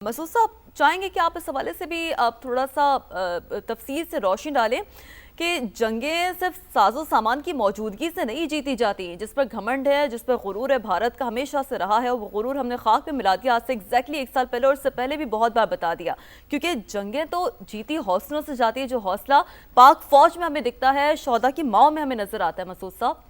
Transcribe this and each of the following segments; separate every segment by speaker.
Speaker 1: مسعود صاحب چاہیں گے کہ آپ اس حوالے سے بھی آپ تھوڑا سا تفصیل سے روشنی ڈالیں کہ جنگیں صرف ساز و سامان کی موجودگی سے نہیں جیتی جاتی ہیں، جس پر گھمنڈ ہے، جس پر غرور ہے، بھارت کا ہمیشہ سے رہا ہے، وہ غرور ہم نے خاک پہ ملا دیا آج سے ایگزیکٹلی 1 سال پہلے، اور اس سے پہلے بھی بہت بار بتا دیا، کیونکہ جنگیں تو جیتی حوصلوں سے جاتی ہے، جو حوصلہ پاک فوج میں ہمیں دکھتا ہے، شہداء کی ماؤں میں ہمیں نظر آتا ہے۔ مسعود صاحب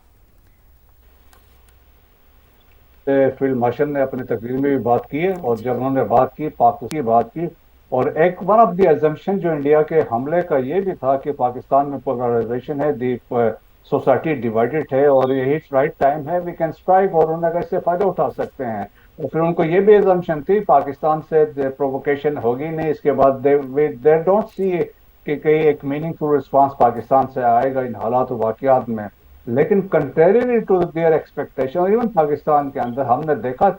Speaker 2: فیلڈ مارشل نے اپنی تقریر میں بھی بات کی ہے، اور جب انہوں نے بات کی پاکستان کی بات کی، اور ایک ون آف دی ایزمپشن جو انڈیا کے حملے کا یہ بھی تھا کہ پاکستان میں پولرائزیشن ہے، دی سوسائٹی ڈیوائڈڈ ہے، اور یہی رائٹ ٹائم ہے وی کین اسٹرائک، اور انہوں نے اس سے فائدہ اٹھا سکتے ہیں۔ اور پھر ان کو یہ بھی ایزمپشن تھی پاکستان سے پرووکیشن ہوگی نہیں، اس کے بعد دے ڈونٹ سی کہ کئی ایک میننگ فل رسپانس پاکستان سے آئے گا ان حالات و واقعات میں۔ لیکن contrary to their expectation, even Pakistan کے اندر ہم نے دیکھا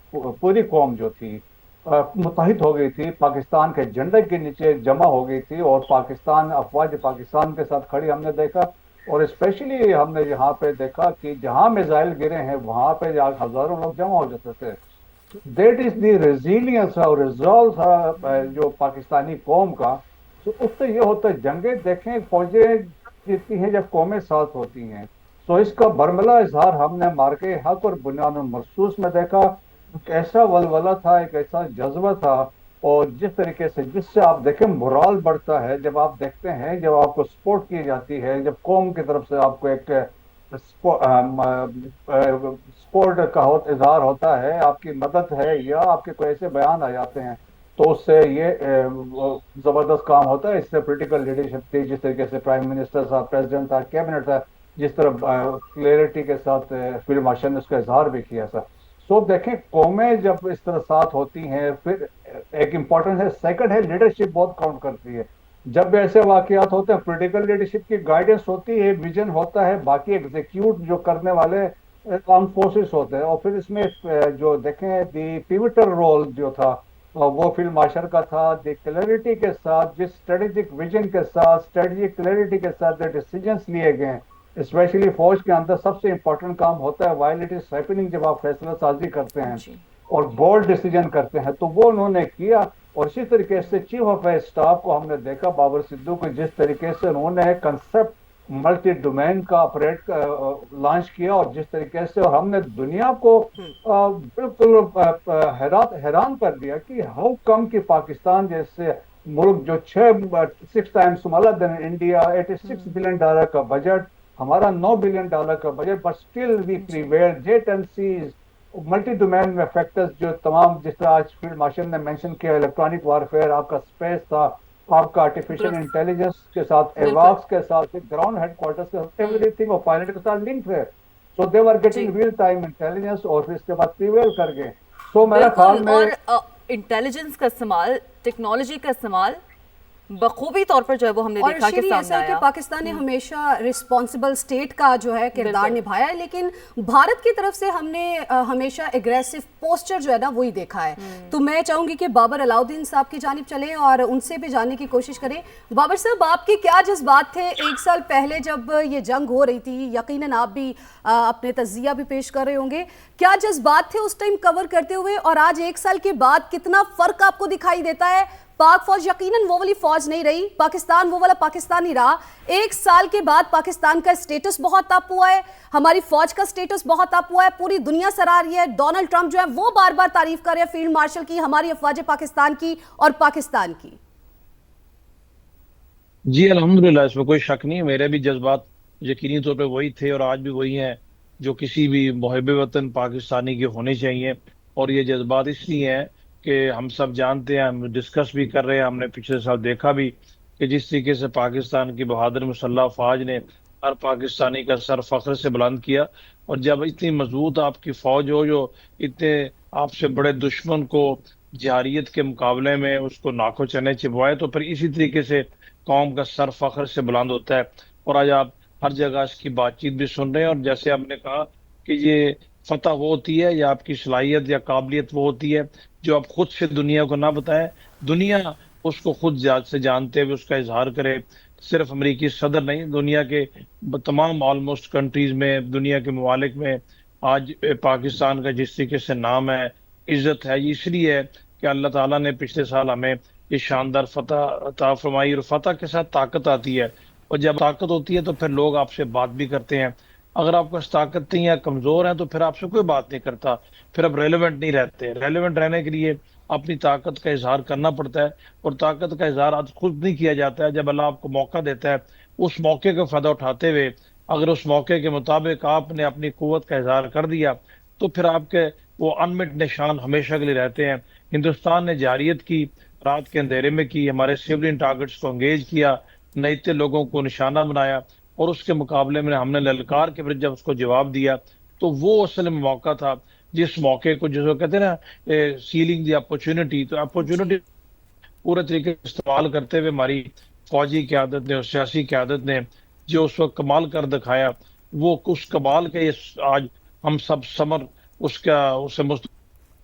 Speaker 2: پوری قوم جو تھی متحد ہو گئی تھی، پاکستان کے جھنڈے کے نیچے جمع ہو گئی تھی، اور پاکستان افواج پاکستان کے ساتھ کھڑی ہم نے دیکھا۔ اور اسپیشلی ہم نے یہاں پہ دیکھا کہ جہاں میزائل گرے ہیں وہاں پہ ہزاروں لوگ جمع ہو جاتے تھے۔ دیٹ از دی ریزیلینس اور ریزالو تھا جو پاکستانی قوم کا۔ تو اس سے یہ ہوتا ہے جنگیں دیکھیں فوجیں جیتتی ہیں جب قومیں ساتھ ہوتی ہیں۔ تو اس کا برملا اظہار ہم نے مارکے حق اور بنیاد المرصوص میں دیکھا، ایک ایسا ولولہ تھا، ایک ایسا جذبہ تھا، اور جس طریقے سے جس سے آپ دیکھیں مرال بڑھتا ہے جب آپ دیکھتے ہیں، جب آپ کو سپورٹ کی جاتی ہے، جب قوم کی طرف سے آپ کو ایک سپورٹ کا اظہار ہوتا ہے، آپ کی مدد ہے، یا آپ کے کوئی ایسے بیان آ جاتے ہیں، تو اس سے یہ زبردست کام ہوتا ہے۔ اس سے پولیٹیکل لیڈرشپ تھی، جس طریقے سے پرائم منسٹر تھا، پریزیڈنٹ تھا، کیبنٹ تھا، جس طرح کلیئرٹی کے ساتھ فیلڈ مارشل نے اس کا اظہار بھی کیا تھا۔ سو دیکھیں قومیں جب اس طرح ساتھ ہوتی ہیں، پھر ایک امپورٹنٹ ہے، سیکنڈ ہے لیڈرشپ بہت کاؤنٹ کرتی ہے۔ جب بھی ایسے واقعات ہوتے ہیں پولیٹیکل لیڈرشپ کی گائیڈنس ہوتی ہے، ویژن ہوتا ہے، باقی ایگزیکیوٹ جو کرنے والے آرم فورسز ہوتے ہیں۔ اور پھر اس میں جو دیکھیں دی پیوٹل رول جو تھا وہ فیلڈ مارشل کا تھا، دی کلیئرٹی کے ساتھ، جس اسٹریٹجک ویژن کے ساتھ، اسٹریٹجک کلیئرٹی کے ساتھ جو ڈیسیجنس لیے گئے ہیں، اسپیشلی فوج کے اندر سب سے امپورٹنٹ کام ہوتا ہے وائل اٹ از ہیپننگ، جب آپ فیصلہ سازی کرتے ہیں
Speaker 1: جی
Speaker 2: اور بولڈ ڈیسیجن کرتے ہیں، تو وہ انہوں نے کیا۔ اور اسی طریقے سے چیف آف اسٹاف کو ہم نے دیکھا بابر سدھو کو، جس طریقے سے انہوں نے کنسپٹ ملٹی ڈومین کا آپریٹ لانچ کیا، اور جس طریقے سے ہم نے دنیا کو بالکل حیران کر دیا کہ ہاؤ کم کہ پاکستان جیسے ملک جو 6 times smaller than India, $86 billion کا بجٹ، ہمارا $9 بلین کا بجٹ، بٹ اسٹل وی
Speaker 1: جی
Speaker 2: prevail jet and seize multi domain میں فیکٹرز جو تمام، جس طرح آج فیلڈ مارشل نے مینشن کیا، الیکٹرانک وارفیئر، آپ کا اسپیس تھا، آپ کا آرٹیفیشل
Speaker 1: درست
Speaker 2: انٹیلیجنس کے ساتھ،
Speaker 1: بالکل
Speaker 2: ایواکس کے ساتھ، گراؤنڈ ہیڈ کوارٹرز کے ساتھ، ایوری تھنگ، اور پائلٹ کے ساتھ لنک ہے۔ سو دے آر
Speaker 1: جی
Speaker 2: گیٹنگ ریئل ٹائم انٹیلیجنس، اور پھر اس کے بعد پریویل کر گئے۔ سو میرا
Speaker 1: بالکل،
Speaker 2: خیال میں
Speaker 1: اور انٹیلیجنس کا استعمال، ٹیکنالوجی کا استعمال بخوبی طور پر جو ہے وہ ہم نے
Speaker 3: اور
Speaker 1: دیکھا کہ
Speaker 3: شیری ایسا
Speaker 1: سامنے
Speaker 3: ہے کہ
Speaker 1: آیا۔
Speaker 3: پاکستان نے ہمیشہ رسپانسبل سٹیٹ کا جو ہے کردار
Speaker 1: بالکل
Speaker 3: نبھایا ہے، لیکن بھارت کی طرف سے ہم نے ہمیشہ اگریسو پوسچر جو ہے نا وہی دیکھا ہے۔ تو میں چاہوں گی کہ بابر علاؤدین صاحب کی جانب چلیں اور ان سے بھی جاننے کی کوشش کریں۔ بابر صاحب، آپ کے کیا جذبات تھے 1 سال پہلے جب یہ جنگ ہو رہی تھی؟ یقیناً آپ بھی اپنے تجزیہ بھی پیش کر رہے ہوں گے، کیا جذبات تھے اس ٹائم کور کرتے ہوئے، اور آج 1 سال کے بعد کتنا فرق آپ کو دکھائی دیتا ہے؟ پاک فوج یقیناً وہ والی فوج نہیں رہی، پاکستان وہ والا پاکستان نہیں رہا۔ 1 سال کے بعد پاکستان کا سٹیٹس بہت اپ ہوا ہے، ہماری فوج کا سٹیٹس بہت اپ ہوا ہے، پوری دنیا سراہ رہی ہے۔ ڈونلڈ ٹرمپ جو ہے وہ بار بار تعریف کر رہے ہیں فیلڈ مارشل کی، ہماری افواج پاکستان کی اور پاکستان کی۔
Speaker 4: جی الحمدللہ، اس میں کوئی شک نہیں ہے، میرے بھی جذبات یقینی طور پہ وہی تھے اور آج بھی وہی ہیں جو کسی بھی محب وطن پاکستانی کے ہونے چاہیے۔ اور یہ جذبات اس لیے ہیں کہ ہم سب جانتے ہیں، ہم ڈسکس بھی کر رہے ہیں، ہم نے پچھلے سال دیکھا بھی کہ جس طریقے سے پاکستان کی بہادر مسلح افواج نے ہر پاکستانی کا سر فخر سے بلند کیا، اور جب اتنی مضبوط آپ کی فوج ہو جو اتنے آپ سے بڑے دشمن کو جارحیت کے مقابلے میں اس کو ناکو چنے چبوائے، تو پھر اسی طریقے سے قوم کا سر فخر سے بلند ہوتا ہے۔ اور آج آپ ہر جگہ اس کی بات چیت بھی سن رہے ہیں، اور جیسے آپ نے کہا کہ یہ فتح وہ ہوتی ہے یا آپ کی صلاحیت یا قابلیت وہ ہوتی ہے جو آپ خود سے دنیا کو نہ بتائیں، دنیا اس کو خود سے جانتے ہوئے اس کا اظہار کرے۔ صرف امریکی صدر نہیں، دنیا کے تمام آلموسٹ کنٹریز میں، دنیا کے ممالک میں آج پاکستان کا جس طریقے سے نام ہے، عزت ہے، یہ اس لیے ہے کہ اللہ تعالیٰ نے پچھلے سال ہمیں یہ شاندار فتح عطا فرمائی، اور فتح کے ساتھ طاقت آتی ہے، اور جب طاقت ہوتی ہے تو پھر لوگ آپ سے بات بھی کرتے ہیں۔ اگر آپ کو طاقت نہیں ہے، کمزور ہیں، تو پھر آپ سے کوئی بات نہیں کرتا، پھر آپ ریلیونٹ نہیں رہتے۔ ریلیونٹ رہنے کے لیے اپنی طاقت کا اظہار کرنا پڑتا ہے، اور طاقت کا اظہار آج خود نہیں کیا جاتا ہے، جب اللہ آپ کو موقع دیتا ہے اس موقع کا فائدہ اٹھاتے ہوئے اگر اس موقع کے مطابق آپ نے اپنی قوت کا اظہار کر دیا تو پھر آپ کے وہ انمٹ نشان ہمیشہ کے لیے رہتے ہیں۔ ہندوستان نے جارحیت کی، رات کے اندھیرے میں کی، ہمارے سیولین ٹارگٹس کو انگیج کیا، نیتے لوگوں کو نشانہ بنایا، اور اس کے مقابلے میں ہم نے للکار کے پھر جب اس کو جواب دیا تو وہ اصل میں موقع تھا، جس موقع کو جس کو کہتے ہیں نا سیلنگ دی اپرچونٹی، تو اپرچونٹی پورے طریقے سے استعمال کرتے ہوئے ہماری فوجی قیادت نے اور سیاسی قیادت نے جو اس وقت کمال کر دکھایا، وہ اس کمال کے آج ہم سب سمر اسے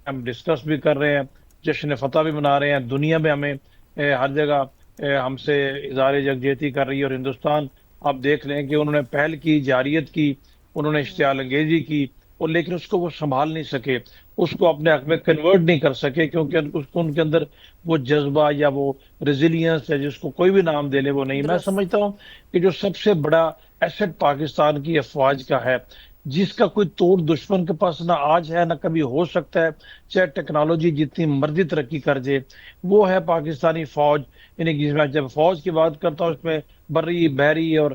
Speaker 4: ہم ڈسکس بھی کر رہے ہیں، جشن فتح بھی منا رہے ہیں، دنیا میں ہمیں ہر جگہ ہم سے اظہار یکجہتی کر رہی ہے، اور ہندوستان آپ دیکھ لیں کہ انہوں نے پہل کی، جارحیت کی، انہوں نے اشتعال انگیزی کی، اور لیکن اس کو وہ سنبھال نہیں سکے، اس کو اپنے حق میں کنورٹ نہیں کر سکے، کیونکہ ان کے اندر وہ جذبہ یا وہ ریزیلینس ہے، جس کو کوئی بھی نام دے لے وہ نہیں۔ میں سمجھتا ہوں کہ جو سب سے بڑا ایسٹ پاکستان کی افواج کا ہے، جس کا کوئی توڑ دشمن کے پاس نہ آج ہے نہ کبھی ہو سکتا ہے، چاہے ٹیکنالوجی جتنی مرضی ترقی کر جائے، وہ ہے پاکستانی فوج۔ یعنی میں جب فوج کی بات کرتا ہوں اس میں بری، بحری اور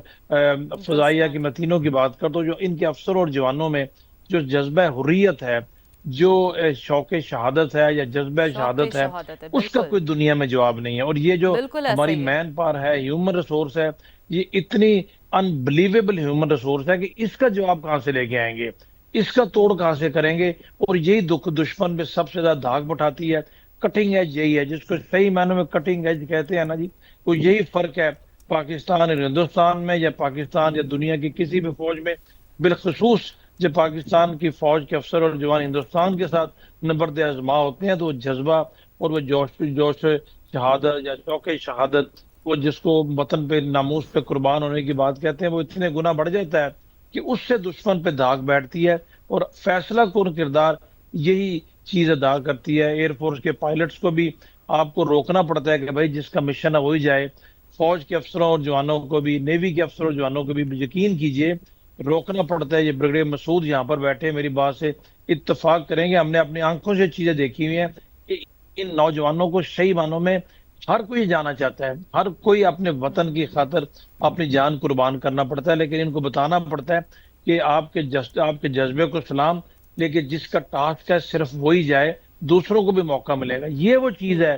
Speaker 4: فضائیہ کی متینوں کی بات کرتا ہوں، جو ان کے افسروں اور جوانوں میں جو جذبہ حریت ہے، جو شوق شہادت ہے یا جذبہ شہادت ہے، اس کا کوئی دنیا میں جواب نہیں ہے۔ اور یہ جو ہماری مین پاور ہے، ہیومن ریسورس ہے، یہ اتنی انبلیویبل ہیومن ریسورس ہے کہ اس کا جواب کہاں سے لے کے آئیں گے، اس کا توڑ کہاں سے کریں گے؟ اور یہی دشمن میں سب سے زیادہ دھاگ اٹھاتی ہے، کٹنگ ایج یہی ہے، جس کو صحیح معنوں میں کٹنگ ایج کہتے ہیں نا جی، تو یہی فرق ہے پاکستان اور ہندوستان میں، یا پاکستان یا دنیا کی کسی بھی فوج میں، بالخصوص جب پاکستان کی فوج کے افسر اور جوان ہندوستان کے ساتھ نبرد آزما ہوتے ہیں تو وہ جذبہ اور وہ جوش شہادت یا شوق شہادت، وہ جس کو وطن پہ ناموس پہ قربان ہونے کی بات کہتے ہیں، وہ اتنے گنا بڑھ جاتا ہے کہ اس سے دشمن پہ داغ بیٹھتی ہے، اور فیصلہ کن کردار یہی چیز ادا کرتی ہے۔ ایئر فورس کے پائلٹس کو بھی آپ کو روکنا پڑتا ہے کہ بھائی جس کا مشن ہے وہی جائے، فوج کے افسروں اور جوانوں کو بھی، نیوی کے افسروں اور جوانوں کو بھی یقین کیجئے روکنا پڑتا ہے۔ یہ بریگیڈیئر مسعود یہاں پر بیٹھے میری بات سے اتفاق کریں گے، ہم نے اپنی آنکھوں سے چیزیں دیکھی ہوئی ہیں کہ ان نوجوانوں کو صحیح معنوں میں ہر کوئی جانا چاہتا ہے، ہر کوئی اپنے وطن کی خاطر اپنی جان قربان کرنا پڑتا ہے، لیکن ان کو بتانا پڑتا ہے کہ آپ کے جذبے کو سلام، لیکن جس کا ٹاسک ہے صرف وہی جائے، دوسروں کو بھی موقع ملے گا۔ یہ وہ چیز ہے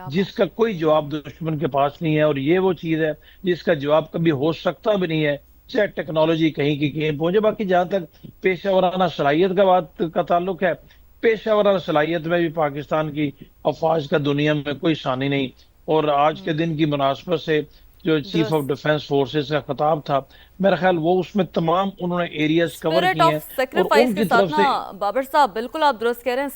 Speaker 4: جس کا کوئی جواب دشمن کے پاس نہیں ہے، اور یہ وہ چیز ہے جس کا جواب کبھی ہو سکتا بھی نہیں ہے، چاہے ٹیکنالوجی کہیں کی کہیں پہنچے۔ باقی جہاں تک پیشہ ورانہ صلاحیت کا تعلق ہے، پیشہ ورانہ صلاحیت میں بھی پاکستان کی افواج کا دنیا میں کوئی ثانی نہیں۔ اور آج کے دن کی مناسبت سے جو چیف آف ڈیفنس فورسز کا خطاب تھا، میرا خیال وہ اس میں تمام انہوں نے ایریاز کور کیے ہیں، اور ان کی طرف سے
Speaker 1: بابر صاحب بالکل آپ درست کہہ رہے ہیں۔